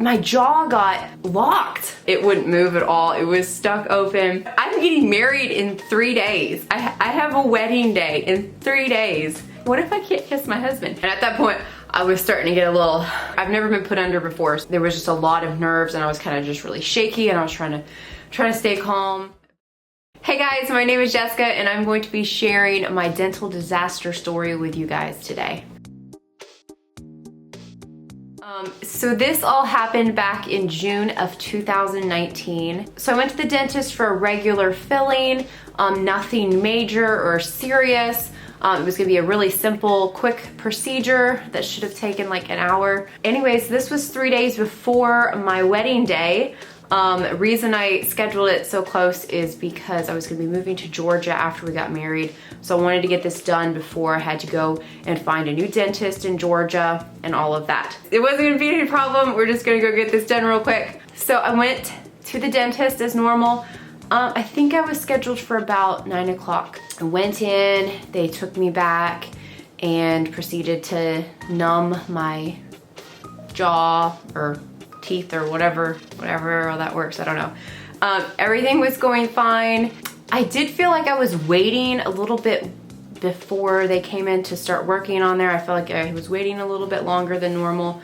my jaw got locked. It wouldn't move at all. It was stuck open. I'm getting married in 3 days. I have a wedding day in 3 days. What if I can't kiss my husband? And at that point, I was starting to get a little, I've never been put under before. So there was just a lot of nerves and I was kind of just really shaky and I was trying to stay calm. Hey guys, my name is Jessica and I'm going to be sharing my dental disaster story with you guys today. So this all happened back in June of 2019. So I went to the dentist for a regular filling, nothing major or serious. It was gonna be a really simple, quick procedure that should have taken like an hour. Anyways, this was 3 days before my wedding day. Reason I scheduled it so close is because I was gonna be moving to Georgia after we got married. So I wanted to get this done before I had to go and find a new dentist in Georgia and all of that. It wasn't gonna be any problem. We're just gonna go get this done real quick. So I went to the dentist as normal. I think I was scheduled for about 9 o'clock. I went in, they took me back and proceeded to numb my jaw or teeth or whatever that works, I don't know. Everything was going fine. I did feel like I was waiting a little bit before they came in to start working on there. I felt like I was waiting a little bit longer than normal.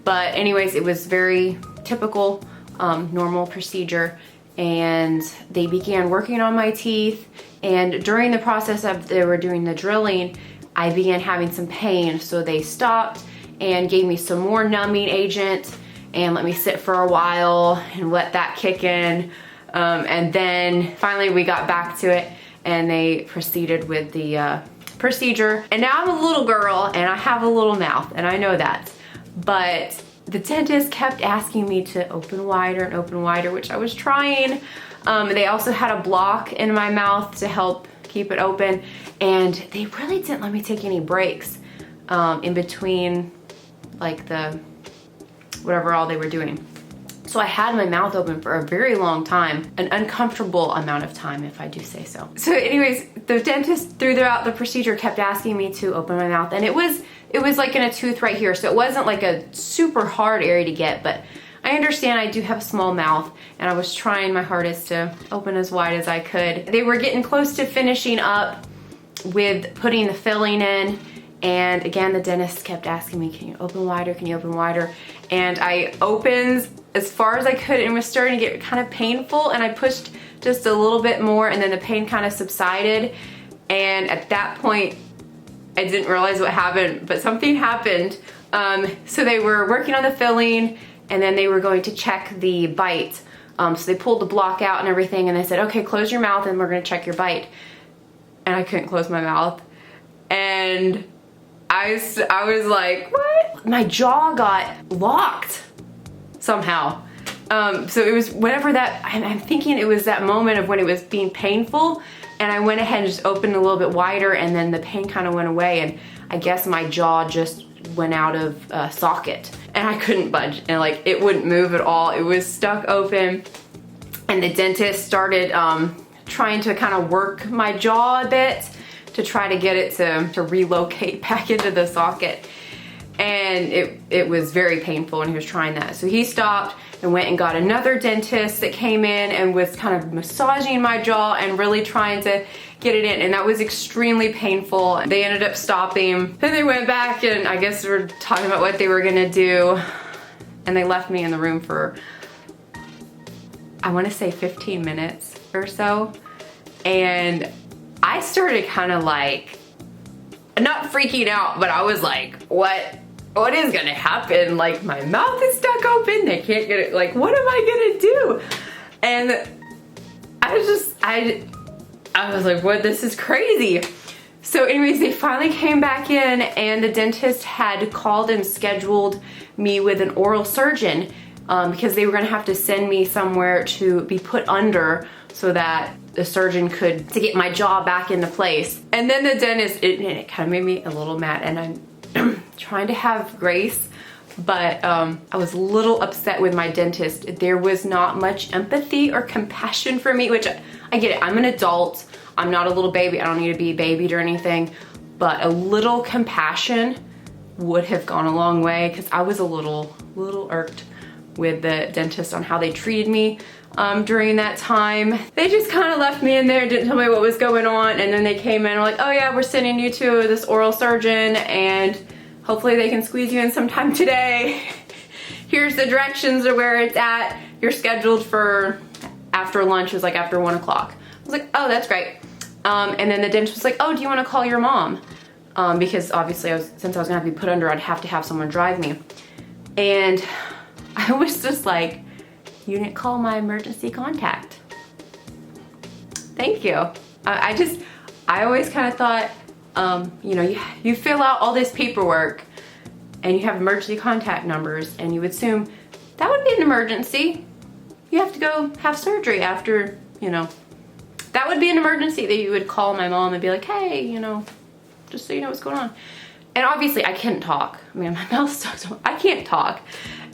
But anyways, it was very typical, normal procedure. And they began working on my teeth. And during the process of they were doing the drilling, I began having some pain. So they stopped and gave me some more numbing agent and let me sit for a while and let that kick in. And then finally we got back to it and they proceeded with the procedure. And now I'm a little girl and I have a little mouth and I know that. But the dentist kept asking me to open wider and open wider, which I was trying. They also had a block in my mouth to help keep it open. And they really didn't let me take any breaks in between like the whatever all they were doing. So I had my mouth open for a very long time, an uncomfortable amount of time if I do say so. So anyways, the dentist throughout the procedure kept asking me to open my mouth and it was like in a tooth right here. So it wasn't like a super hard area to get, but I understand I do have a small mouth and I was trying my hardest to open as wide as I could. They were getting close to finishing up with putting the filling in. And again, the dentist kept asking me, can you open wider? Can you open wider? And I opened as far as I could and it was starting to get kind of painful and I pushed just a little bit more and then the pain kind of subsided. And at that point, I didn't realize what happened, but something happened. So they were working on the filling and then they were going to check the bite. So they pulled the block out and everything and they said, okay, close your mouth and we're gonna check your bite. And I couldn't close my mouth. And I was like, what? My jaw got locked somehow. So it was whatever that, I'm thinking it was that moment of when it was being painful and I went ahead and just opened a little bit wider and then the pain kind of went away and I guess my jaw just went out of socket and I couldn't budge and like it wouldn't move at all. It was stuck open and the dentist started trying to kind of work my jaw a bit to try to get it to relocate back into the socket. And it was very painful when he was trying that. So he stopped and went and got another dentist that came in and was kind of massaging my jaw and really trying to get it in. And that was extremely painful. They ended up stopping. Then they went back and I guess they were talking about what they were gonna do. And they left me in the room for, I wanna say 15 minutes or so. And I started kind of like, not freaking out, but I was like, what is gonna happen? Like my mouth is stuck open, they can't get it, like what am I gonna do? And I was like, what, this is crazy. So anyways, they finally came back in and the dentist had called and scheduled me with an oral surgeon because they were gonna have to send me somewhere to be put under so that the surgeon could, to get my jaw back into place. And then the dentist, it kind of made me a little mad and I'm trying to have grace, but I was a little upset with my dentist. There was not much empathy or compassion for me, which I get it, I'm an adult, I'm not a little baby, I don't need to be babied or anything, but a little compassion would have gone a long way because I was a little irked with the dentist on how they treated me during that time. They just kind of left me in there, didn't tell me what was going on, and then they came in and were like, oh yeah, we're sending you to this oral surgeon and hopefully they can squeeze you in sometime today. Here's the directions of where it's at. You're scheduled for after lunch. It was like after 1 o'clock. I was like, oh, that's great. And then the dentist was like, oh, do you want to call your mom? Because obviously since I was gonna have to be put under, I'd have to have someone drive me. And I was just like, you didn't call my emergency contact. Thank you. I always kind of thought, you know, you fill out all this paperwork and you have emergency contact numbers and you would assume that would be an emergency. You have to go have surgery after, you know, that would be an emergency that you would call my mom and be like, hey, you know, just so you know what's going on. And obviously I couldn't talk. I mean, my mouth's stuck, I can't talk.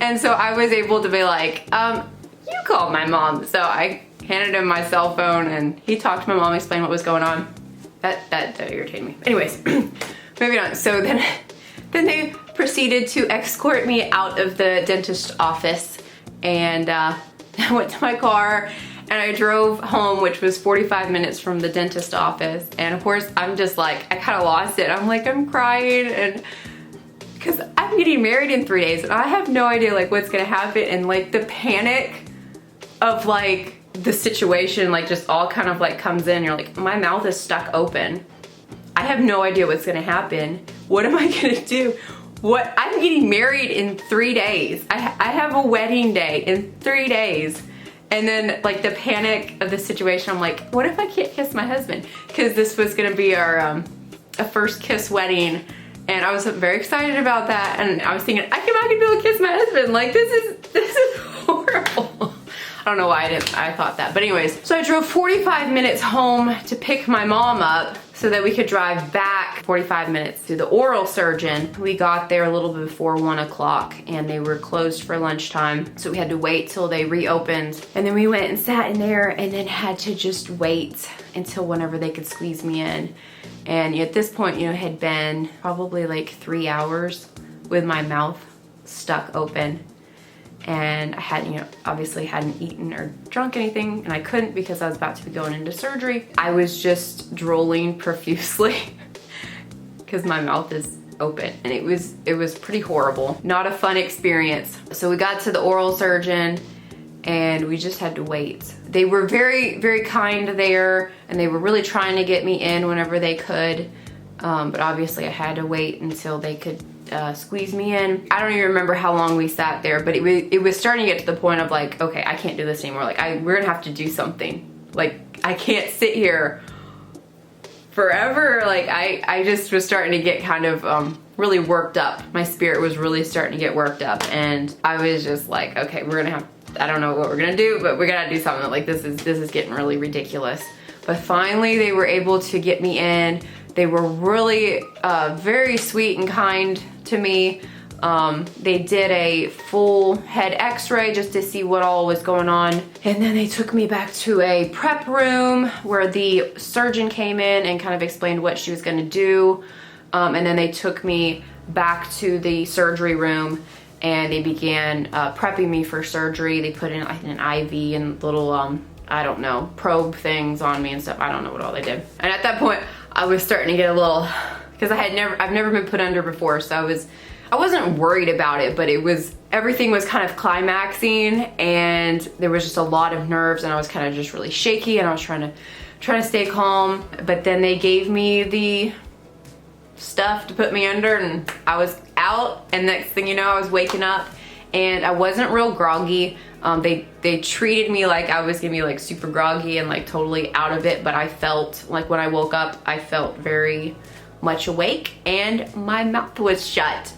And so I was able to be like, you called my mom. So I handed him my cell phone and he talked to my mom, explained what was going on. That irritated me. Anyways, moving on. So then they proceeded to escort me out of the dentist's office, and I went to my car and I drove home, which was 45 minutes from the dentist office. And of course, I'm just like, I kind of lost it. I'm like, I'm crying, and because I'm getting married in 3 days and I have no idea like what's gonna happen, and like the panic of like the situation like just all kind of like comes in. You're like, my mouth is stuck open. I have no idea what's gonna happen. What am I gonna do? What? I'm getting married in 3 days. I have a wedding day in 3 days. And then like the panic of the situation, I'm like, what if I can't kiss my husband? Because this was gonna be our a first kiss wedding, and I was very excited about that. And I was thinking, I'm not gonna be able to kiss my husband. Like this is horrible. I don't know why I thought that, but anyways. So I drove 45 minutes home to pick my mom up so that we could drive back 45 minutes to the oral surgeon. We got there a little bit before 1 o'clock and they were closed for lunchtime. So we had to wait till they reopened. And then we went and sat in there and then had to just wait until whenever they could squeeze me in. And at this point, you know, it had been probably like 3 hours with my mouth stuck open. And I hadn't, you know, obviously hadn't eaten or drunk anything, and I couldn't because I was about to be going into surgery. I was just drooling profusely because my mouth is open, and it was pretty horrible. Not a fun experience. So we got to the oral surgeon and we just had to wait. They were very, very kind there, and they were really trying to get me in whenever they could. But obviously I had to wait until they could squeeze me in. I don't even remember how long we sat there, but it was starting to get to the point of like, okay, I can't do this anymore. Like we're gonna have to do something. Like I can't sit here forever. Like I just was starting to get kind of really worked up. My spirit was really starting to get worked up, and I was just like, okay, we're gonna have, I don't know what we're gonna do, but we gotta do something. Like this is getting really ridiculous. But finally they were able to get me in. They were really very sweet and kind to me. They did a full head x-ray just to see what all was going on. And then they took me back to a prep room where the surgeon came in and kind of explained what she was gonna do. And then they took me back to the surgery room and they began prepping me for surgery. They put in an IV and little, I don't know, probe things on me and stuff. I don't know what all they did. And at that point, I was starting to get a little, because I've never been put under before, so I wasn't worried about it, but everything was kind of climaxing, and there was just a lot of nerves, and I was kind of just really shaky, and I was trying to stay calm. But then they gave me the stuff to put me under, and I was out, and next thing you know, I was waking up, and I wasn't real groggy. They treated me like I was gonna be like super groggy and like totally out of it, but I felt like when I woke up, I felt very much awake and my mouth was shut.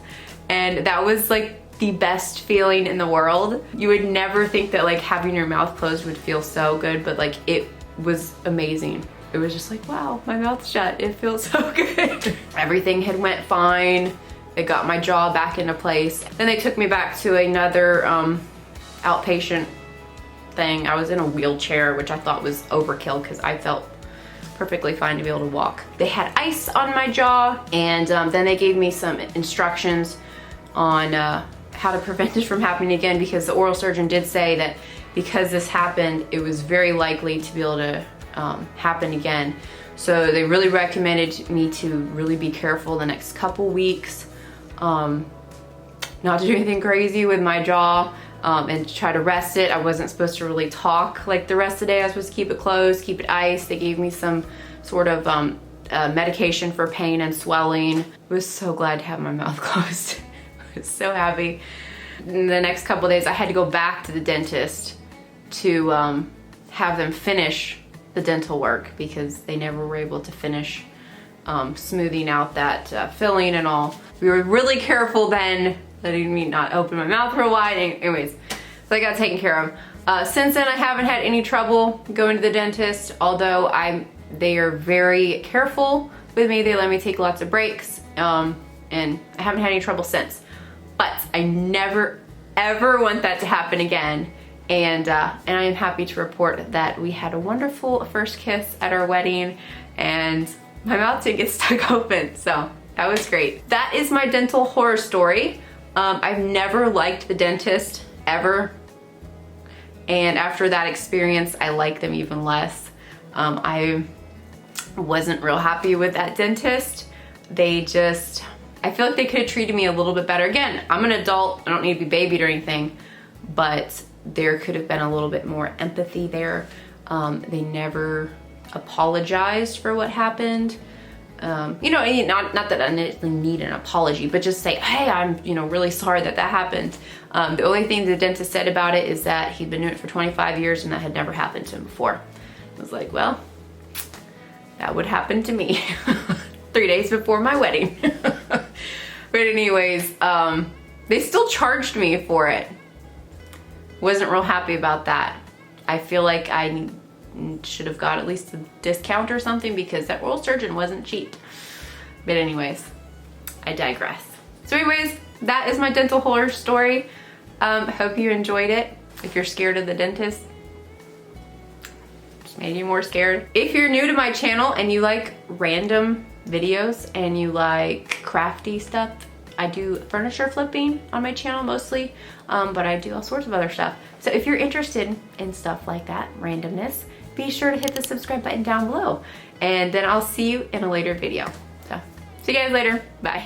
And that was like the best feeling in the world. You would never think that like having your mouth closed would feel so good, but like it was amazing. It was just like, wow, my mouth's shut. It feels so good. Everything had went fine. It got my jaw back into place. Then they took me back to another outpatient thing. I was in a wheelchair, which I thought was overkill because I felt perfectly fine to be able to walk. They had ice on my jaw, and then they gave me some instructions on how to prevent this from happening again, because the oral surgeon did say that because this happened, it was very likely to be able to happen again. So they really recommended me to really be careful the next couple weeks, not to do anything crazy with my jaw, and try to rest it. I wasn't supposed to really talk like the rest of the day. I was supposed to keep it closed, keep it iced. They gave me some sort of medication for pain and swelling. I was so glad to have my mouth closed. I was so happy. In the next couple of days, I had to go back to the dentist to have them finish the dental work, because they never were able to finish smoothing out that filling and all. We were really careful then, letting me not open my mouth real wide. Anyways, so I got taken care of. Since then, I haven't had any trouble going to the dentist, although they are very careful with me. They let me take lots of breaks, and I haven't had any trouble since. But I never, ever want that to happen again. And I am happy to report that we had a wonderful first kiss at our wedding, and my mouth didn't get stuck open, so that was great. That is my dental horror story. I've never liked the dentist, ever. And after that experience, I like them even less. I wasn't real happy with that dentist. I feel like they could have treated me a little bit better. Again, I'm an adult, I don't need to be babied or anything, but there could have been a little bit more empathy there. They never apologized for what happened. You know, not that I need an apology, but just say, hey, I'm really sorry that happened. The only thing the dentist said about it is that he'd been doing it for 25 years and that had never happened to him before. I was like, well, that would happen to me 3 days before my wedding. But anyways, they still charged me for it. Wasn't real happy about that. I feel like I should have got at least a discount or something, because that oral surgeon wasn't cheap. But anyways, I digress. So anyways, that is my dental horror story. Hope you enjoyed it. If you're scared of the dentist, just made you more scared. If you're new to my channel and you like random videos and you like crafty stuff, I do furniture flipping on my channel mostly, but I do all sorts of other stuff. So if you're interested in stuff like that, randomness, be sure to hit the subscribe button down below. And then I'll see you in a later video. So see you guys later. Bye.